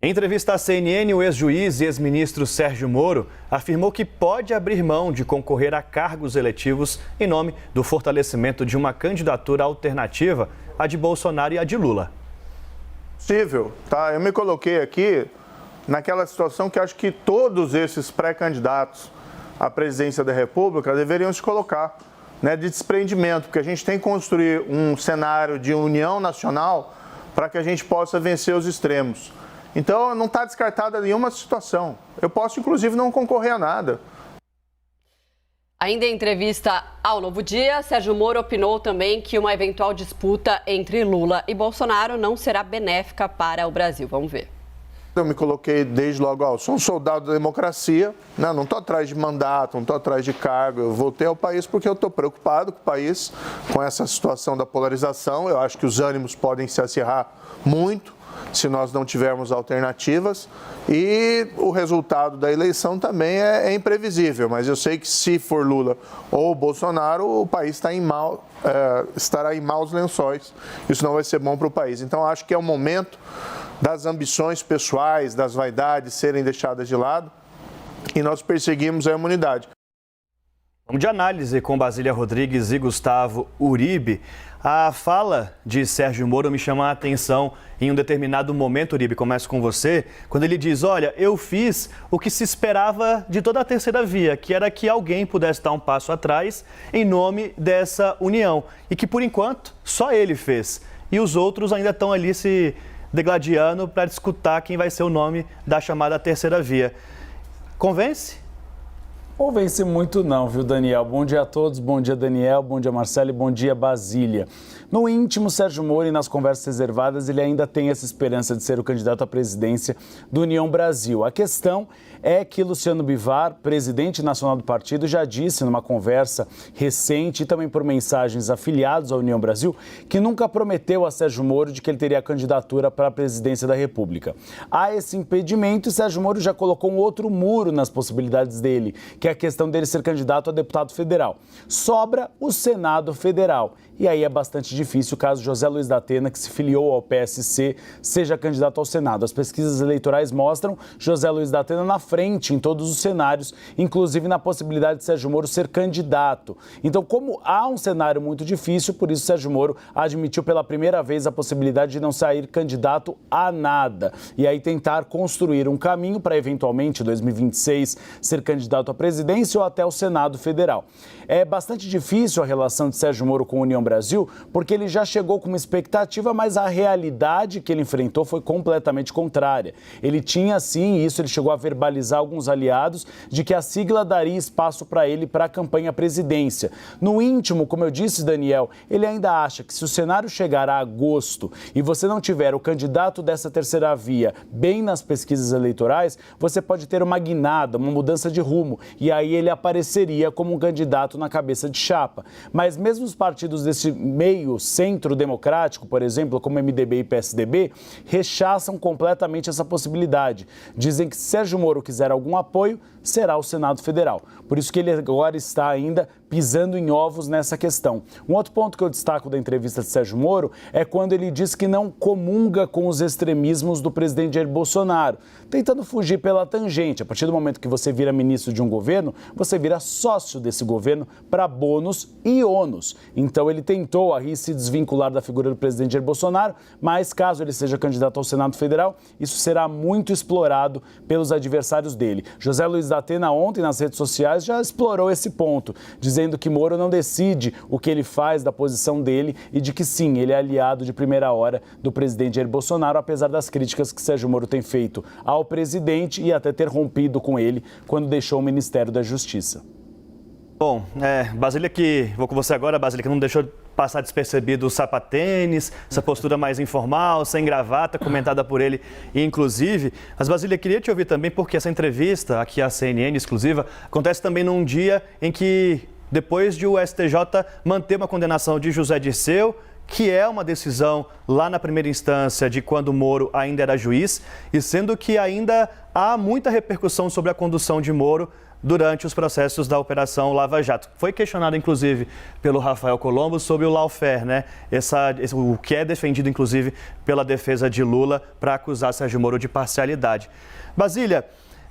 Em entrevista à CNN, o ex-juiz e ex-ministro Sérgio Moro afirmou que pode abrir mão de concorrer a cargos eletivos em nome do fortalecimento de uma candidatura alternativa à de Bolsonaro e à de Lula. Possível, tá? Eu me coloquei aqui naquela situação que acho que todos esses pré-candidatos à presidência da República deveriam se colocar, né, de desprendimento, porque a gente tem que construir um cenário de união nacional para que a gente possa vencer os extremos. Então, não está descartada nenhuma situação. Eu posso, inclusive, não concorrer a nada. Ainda em entrevista ao Novo Dia, Sérgio Moro opinou também que uma eventual disputa entre Lula e Bolsonaro não será benéfica para o Brasil. Vamos ver. Eu me coloquei desde logo, sou um soldado da democracia, né? Não estou atrás de mandato, não estou atrás de cargo. Eu voltei ao país porque eu estou preocupado com o país, com essa situação da polarização. Eu acho que os ânimos podem se acirrar muito se nós não tivermos alternativas, e o resultado da eleição também é imprevisível, mas eu sei que se for Lula ou Bolsonaro, o país estará em maus lençóis, isso não vai ser bom para o país. Então acho que é o momento das ambições pessoais, das vaidades serem deixadas de lado e nós perseguimos a imunidade. Vamos de análise com Basília Rodrigues e Gustavo Uribe. A fala de Sérgio Moro me chama a atenção em um determinado momento, Uribe, começo com você, quando ele diz, olha, eu fiz o que se esperava de toda a terceira via, que era que alguém pudesse dar um passo atrás em nome dessa união, e que por enquanto só ele fez, e os outros ainda estão ali se degladiando para discutir quem vai ser o nome da chamada terceira via. Convence? Convence muito não, viu, Daniel? Bom dia a todos, bom dia, Daniel, bom dia, Marcelo e bom dia, Basília. No íntimo, Sérgio Moro, e nas conversas reservadas, ele ainda tem essa esperança de ser o candidato à presidência do União Brasil. A questão é que Luciano Bivar, presidente nacional do partido, já disse numa conversa recente e também por mensagens afiliados à União Brasil que nunca prometeu a Sérgio Moro de que ele teria candidatura para a presidência da República. Há esse impedimento e Sérgio Moro já colocou um outro muro nas possibilidades dele, que é a questão dele ser candidato a deputado federal. Sobra o Senado Federal. E aí é bastante difícil caso José Luiz da Atena, que se filiou ao PSC, seja candidato ao Senado. As pesquisas eleitorais mostram José Luiz da Atena na frente em todos os cenários, inclusive na possibilidade de Sérgio Moro ser candidato. Então, como há um cenário muito difícil, por isso Sérgio Moro admitiu pela primeira vez a possibilidade de não sair candidato a nada. E aí tentar construir um caminho para, eventualmente, em 2026, ser candidato à presidência ou até ao Senado Federal. É bastante difícil a relação de Sérgio Moro com a União Brasil, porque ele já chegou com uma expectativa, mas a realidade que ele enfrentou foi completamente contrária. Ele tinha, sim, isso ele chegou a verbalizar alguns aliados, de que a sigla daria espaço para ele para a campanha à presidência. No íntimo, como eu disse, Daniel, ele ainda acha que se o cenário chegar a agosto e você não tiver o candidato dessa terceira via bem nas pesquisas eleitorais, você pode ter uma guinada, uma mudança de rumo, e aí ele apareceria como um candidato na cabeça de chapa. Mas mesmo os partidos desse meio centro democrático, por exemplo, como MDB e PSDB, rechaçam completamente essa possibilidade. Dizem que se Sérgio Moro quiser algum apoio, será o Senado Federal. Por isso que ele agora está ainda pisando em ovos nessa questão. Um outro ponto que eu destaco da entrevista de Sérgio Moro é quando ele diz que não comunga com os extremismos do presidente Jair Bolsonaro, tentando fugir pela tangente. A partir do momento que você vira ministro de um governo, você vira sócio desse governo para bônus e ônus. Então ele tentou aí se desvincular da figura do presidente Jair Bolsonaro, mas caso ele seja candidato ao Senado Federal, isso será muito explorado pelos adversários dele. José Luiz da Atena ontem nas redes sociais já explorou esse ponto, dizendo que Moro não decide o que ele faz da posição dele e de que sim, ele é aliado de primeira hora do presidente Jair Bolsonaro, apesar das críticas que Sérgio Moro tem feito ao presidente e até ter rompido com ele quando deixou o Ministério da Justiça. Bom, Basília, que vou com você agora, Basília, que não deixou passar despercebido o sapatênis, essa postura mais informal, sem gravata, comentada por ele, inclusive. Mas, Basília, queria te ouvir também, porque essa entrevista aqui à CNN exclusiva acontece também num dia em que, depois de o STJ manter uma condenação de José Dirceu, que é uma decisão lá na primeira instância de quando Moro ainda era juiz, e sendo que ainda há muita repercussão sobre a condução de Moro durante os processos da Operação Lava Jato. Foi questionado, inclusive, pelo Rafael Colombo sobre o lawfare, né? O que é defendido, inclusive, pela defesa de Lula para acusar Sérgio Moro de parcialidade. Basília,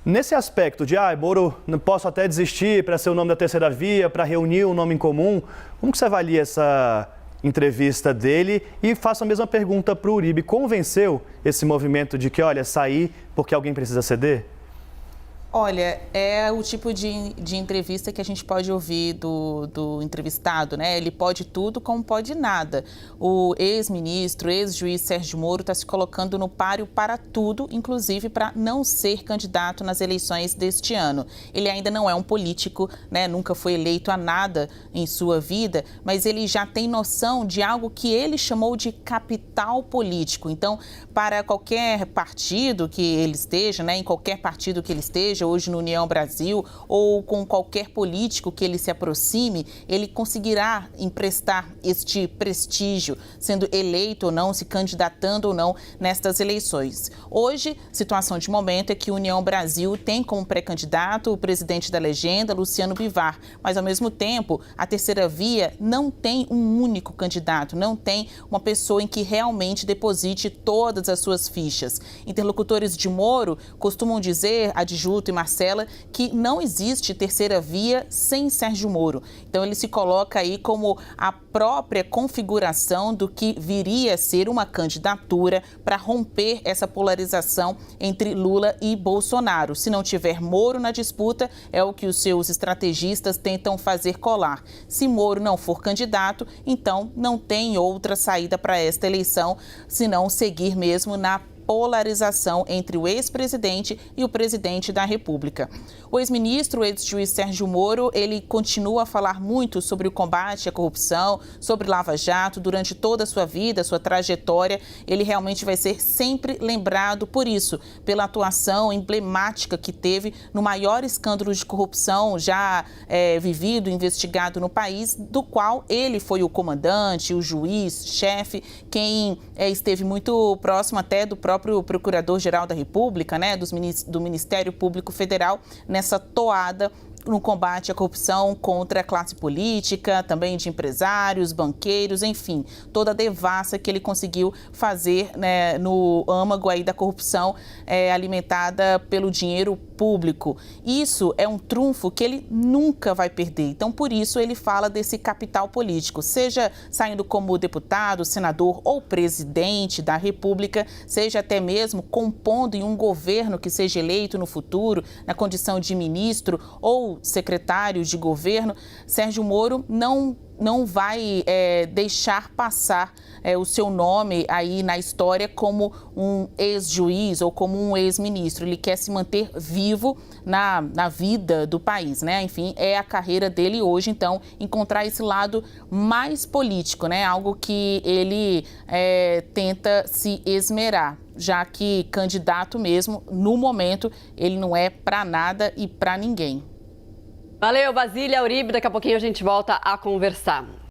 nesse aspecto de, Moro, não posso até desistir para ser o nome da terceira via, para reunir um nome em comum, como que você avalia essa entrevista dele? E faço a mesma pergunta para o Uribe. Convenceu esse movimento de que, olha, sair porque alguém precisa ceder? Olha, é o tipo de entrevista que a gente pode ouvir do entrevistado, né? Ele pode tudo como pode nada. O ex-ministro, ex-juiz Sérgio Moro está se colocando no páreo para tudo, inclusive para não ser candidato nas eleições deste ano. Ele ainda não é um político, né? Nunca foi eleito a nada em sua vida, mas ele já tem noção de algo que ele chamou de capital político. Então, para qualquer partido que ele esteja, né? Em qualquer partido que ele esteja, hoje no União Brasil, ou com qualquer político que ele se aproxime, ele conseguirá emprestar este prestígio, sendo eleito ou não, se candidatando ou não nestas eleições. Hoje, situação de momento é que a União Brasil tem como pré-candidato o presidente da legenda, Luciano Bivar, mas ao mesmo tempo, a terceira via não tem um único candidato, não tem uma pessoa em que realmente deposite todas as suas fichas. Interlocutores de Moro costumam dizer, Adjuto e Marcela, que não existe terceira via sem Sérgio Moro. Então ele se coloca aí como a própria configuração do que viria a ser uma candidatura para romper essa polarização entre Lula e Bolsonaro. Se não tiver Moro na disputa, é o que os seus estrategistas tentam fazer colar. Se Moro não for candidato, então não tem outra saída para esta eleição, senão seguir mesmo na polarização entre o ex-presidente e o presidente da República. O ex-ministro, o ex-juiz Sérgio Moro, ele continua a falar muito sobre o combate à corrupção, sobre Lava Jato, durante toda a sua vida, sua trajetória. Ele realmente vai ser sempre lembrado por isso, pela atuação emblemática que teve no maior escândalo de corrupção já vivido, investigado no país, do qual ele foi o comandante, o juiz, chefe, quem esteve muito próximo até do próprio Procurador-Geral da República, né, do Ministério Público Federal, nessa toada no combate à corrupção contra a classe política, também de empresários, banqueiros, enfim, toda a devassa que ele conseguiu fazer, né, no âmago aí da corrupção alimentada pelo dinheiro público. Isso é um trunfo que ele nunca vai perder. Então, por isso, ele fala desse capital político, seja saindo como deputado, senador ou presidente da República, seja até mesmo compondo em um governo que seja eleito no futuro, na condição de ministro ou secretário de governo. Sérgio Moro não vai deixar passar o seu nome aí na história como um ex-juiz ou como um ex-ministro. Ele quer se manter vivo na vida do país, né? Enfim, é a carreira dele hoje, então, encontrar esse lado mais político, né? Algo que ele tenta se esmerar, já que candidato mesmo, no momento, ele não é para nada e para ninguém. Valeu, Basília, Uribe. Daqui a pouquinho a gente volta a conversar.